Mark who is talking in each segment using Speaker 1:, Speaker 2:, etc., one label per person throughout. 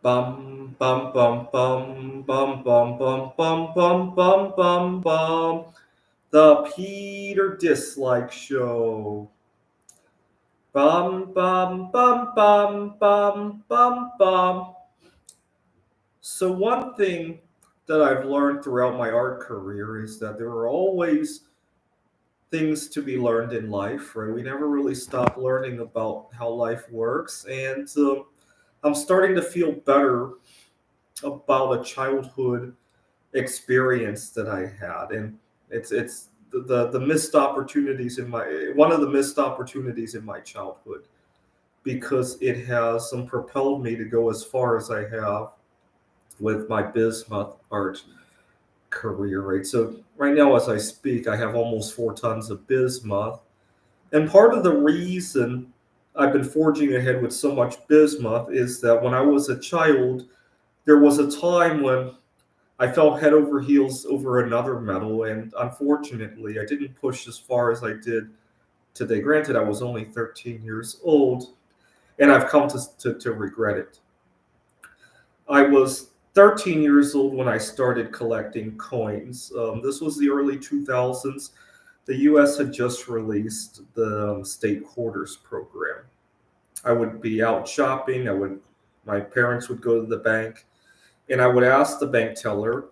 Speaker 1: Bum bum bum bum bum bum bum bum bum bum bum bum. The Peter Dislike Show. Bum bum bum bum bum bum bum. So one thing that I've learned throughout my art career is that there are always things to be learned in life, right? We never really stop learning about how life works, and I'm starting to feel better about a childhood experience that I had, and it's the missed opportunities in my one of the missed opportunities in my childhood because it has propelled me to go as far as I have with my bismuth art career. Right, so right now as I speak, I have almost 4 tons of bismuth, and part of the reason I've been forging ahead with so much bismuth is that when I was a child, there was a time when I fell head over heels over another metal, and unfortunately, I didn't push as far as I did today. Granted, I was only 13 years old, and I've come to regret it. I was 13 years old when I started collecting coins. This was the early 2000s. The US had just released the state quarters program. I would be out shopping. My parents would go to the bank, and I would ask the bank teller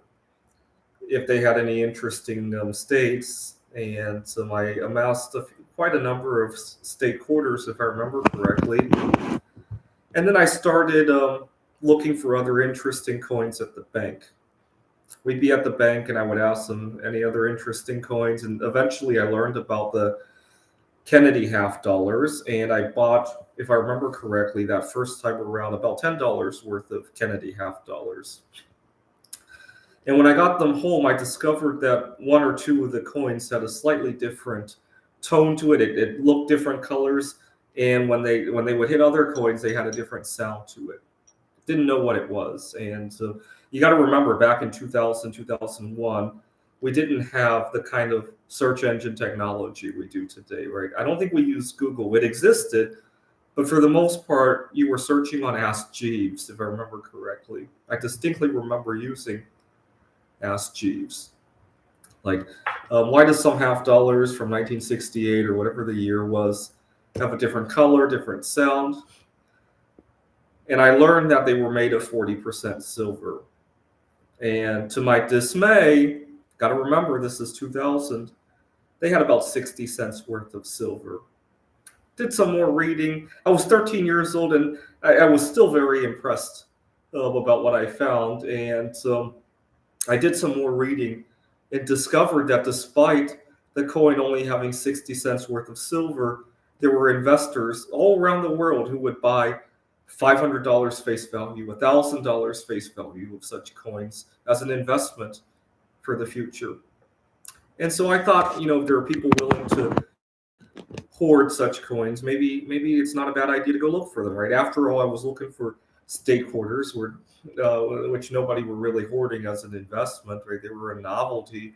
Speaker 1: if they had any interesting states. And so I amassed quite a number of state quarters, if I remember correctly. And then I started looking for other interesting coins at the bank. We'd be at the bank, and I would ask them any other interesting coins. And eventually, I learned about the Kennedy half dollars, and I bought, if I remember correctly, that first time around about $10 worth of Kennedy half dollars. And when I got them home, I discovered that one or two of the coins had a slightly different tone to it. It looked different colors, and when they would hit other coins, they had a different sound to it. Didn't know what it was, and so you got to remember back in 2000, 2001, we didn't have the kind of search engine technology we do today, right? I don't think we used Google. It existed, but for the most part, you were searching on Ask Jeeves, if I remember correctly. I distinctly remember using Ask Jeeves. Like, why does some half dollars from 1968 or whatever the year was have a different color, different sound? And I learned that they were made of 40% silver. And to my dismay, got to remember this is 2000, they had about 60 cents worth of silver. Did some more reading. I was 13 years old, and I was still very impressed about what I found. And I did some more reading and discovered that despite the coin only having 60 cents worth of silver, there were investors all around the world who would buy $500 face value, $1,000 face value of such coins as an investment for the future. And so I thought, if there are people willing to hoard such coins, maybe it's not a bad idea to go look for them, right? After all, I was looking for state quarters, which nobody were really hoarding as an investment, right? They were a novelty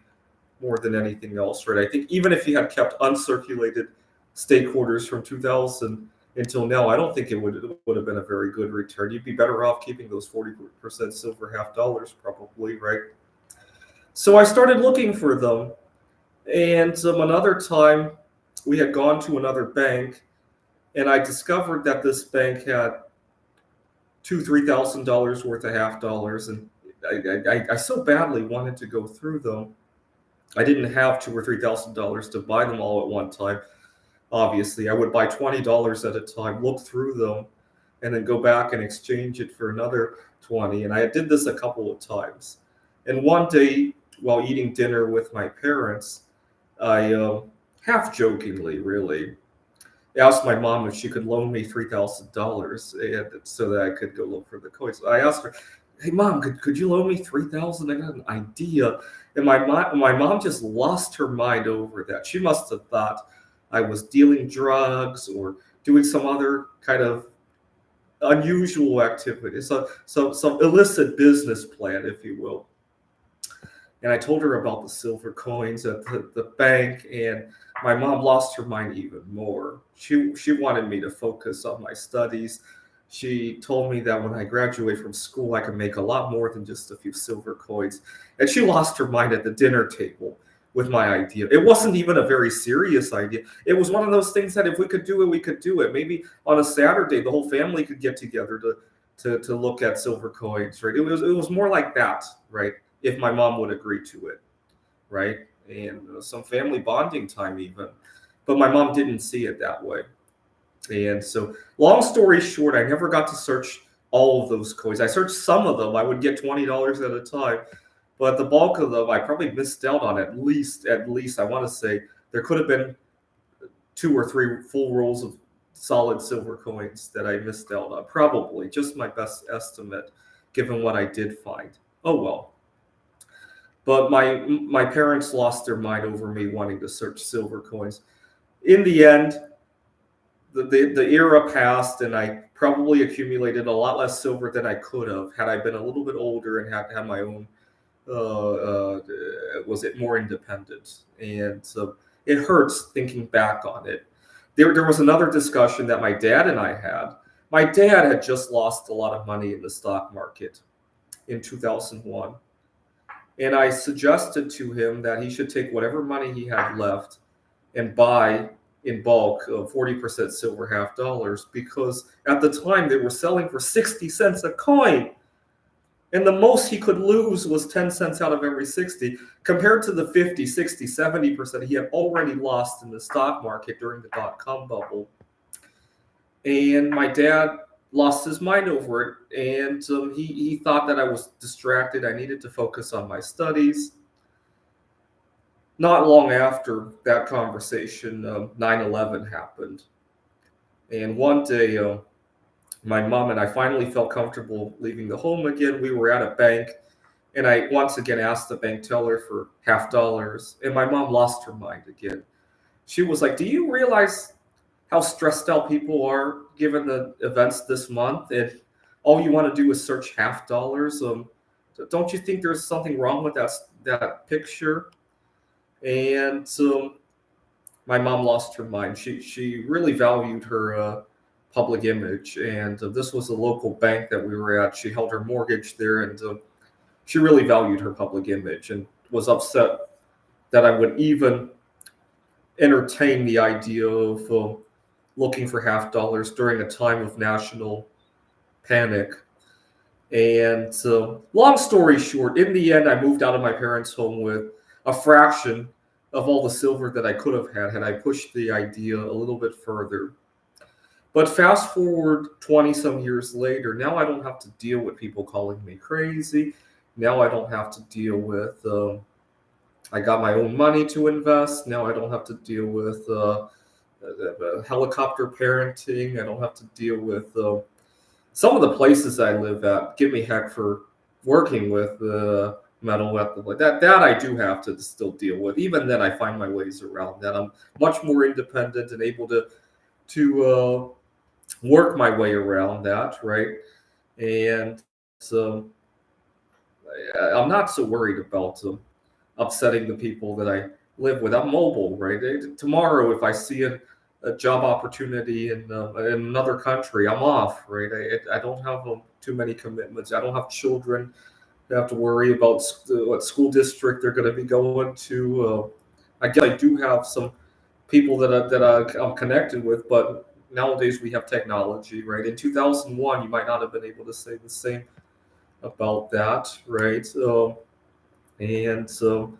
Speaker 1: more than anything else, right? I think even if you had kept uncirculated state quarters from 2000 until now, I don't think it would have been a very good return. You'd be better off keeping those 40% silver half dollars, probably, right? So I started looking for them, and another time we had gone to another bank, and I discovered that this bank had $3,000 worth of half dollars, and I so badly wanted to go through them. I didn't have $2,000 or $3,000 to buy them all at one time. Obviously, I would buy $20 at a time, look through them, and then go back and exchange it for another 20. And I did this a couple of times. And one day, while eating dinner with my parents, I half jokingly, really, asked my mom if she could loan me $3,000 so that I could go look for the coins. I asked her, "Hey, mom, could you loan me 3,000? I got an idea." And my mom just lost her mind over that. She must have thought I was dealing drugs or doing some other kind of unusual activity, so some illicit business plan, if you will. And I told her about the silver coins at the bank, and my mom lost her mind even more. She wanted me to focus on my studies. She told me that when I graduate from school, I can make a lot more than just a few silver coins. And she lost her mind at the dinner table with my idea. It wasn't even a very serious idea. It was one of those things that if we could do it, we could do it. Maybe on a Saturday, the whole family could get together to look at silver coins, right? It was more like that, right? If my mom would agree to it, right? And some family bonding time even. But my mom didn't see it that way. And so, long story short, I never got to search all of those coins. I searched some of them. I would get $20 at a time, but the bulk of them, I probably missed out on at least, I want to say there could have been 2 or 3 full rolls of solid silver coins that I missed out on. Probably just my best estimate, given what I did find. Oh well. But my parents lost their mind over me wanting to search silver coins. In the end, the era passed, and I probably accumulated a lot less silver than I could have had I been a little bit older and had my own. Was it more independent? And so it hurts thinking back on it. There was another discussion that my dad and I had. My dad had just lost a lot of money in the stock market in 2001. And I suggested to him that he should take whatever money he had left and buy in bulk 40% silver half dollars, because at the time they were selling for 60 cents a coin. And the most he could lose was 10 cents out of every 60, compared to the 50, 60, 70% he had already lost in the stock market during the dot-com bubble. And my dad lost his mind over it, and he thought that I was distracted. I needed to focus on my studies. Not long after that conversation, 9/11 happened. And one day, my mom and I finally felt comfortable leaving the home again. We were at a bank, and I once again asked the bank teller for half dollars, and my mom lost her mind again. She was like, "Do you realize how stressed out people are given the events this month? And all you want to do is search half dollars. Don't you think there's something wrong with that picture?" And my mom lost her mind. She really valued her public image, and this was a local bank that we were at. She held her mortgage there, and she really valued her public image, and was upset that I would even entertain the idea of looking for half dollars during a time of national panic. And long story short, in the end, I moved out of my parents' home with a fraction of all the silver that I could have had I pushed the idea a little bit further. But fast forward 20 some years later, now I don't have to deal with people calling me crazy. Now I don't have to deal with, I got my own money to invest. Now I don't have to deal with helicopter parenting. I don't have to deal with some of the places I live at give me heck for working with mental weapons like that. That I do have to still deal with. Even then, I find my ways around that. I'm much more independent and able to work my way around that, right? And so I'm not so worried about upsetting the people that I live with. I'm mobile, right? Tomorrow, if I see a job opportunity in another country, I'm off, right? I don't have too many commitments. I don't have children to have to worry about what school district they're going to be going to. I guess I do have some people that I'm connected with, but nowadays we have technology, right? In 2001, you might not have been able to say the same about that, right? And so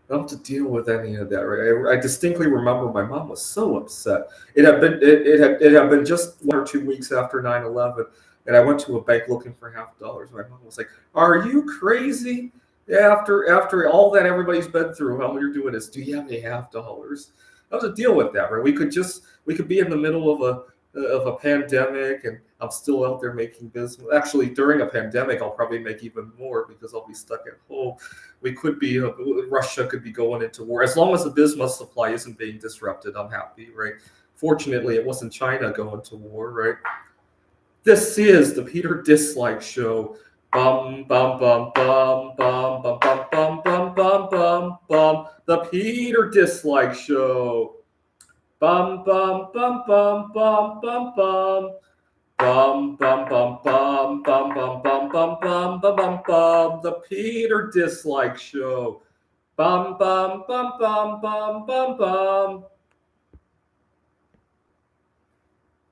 Speaker 1: I don't have to deal with any of that, right? I distinctly remember my mom was so upset. It had been just 1 or 2 weeks after 9/11, and I went to a bank looking for half dollars. My mom was like, "Are you crazy? After all that everybody's been through, all you're doing is, do you have any half dollars?" I have to deal with that, right? We could be in the middle of a pandemic, and I'm still out there making business. Actually, during a pandemic, I'll probably make even more because I'll be stuck at home. We could be Russia could be going into war. As long as the business supply isn't being disrupted, I'm happy, right? Fortunately, it wasn't China going to war, right? This is the Peter Dislike Show. Bum bum bum bum bum bum bum bum bum bum bum bum. The Peter Dislike Show. Bum bum bum bum bum bum bum. Bum bum bum bum bum bum bum bum bum bum bum bum. The Peter Dislike Show. Bum bum bum bum bum bum bum.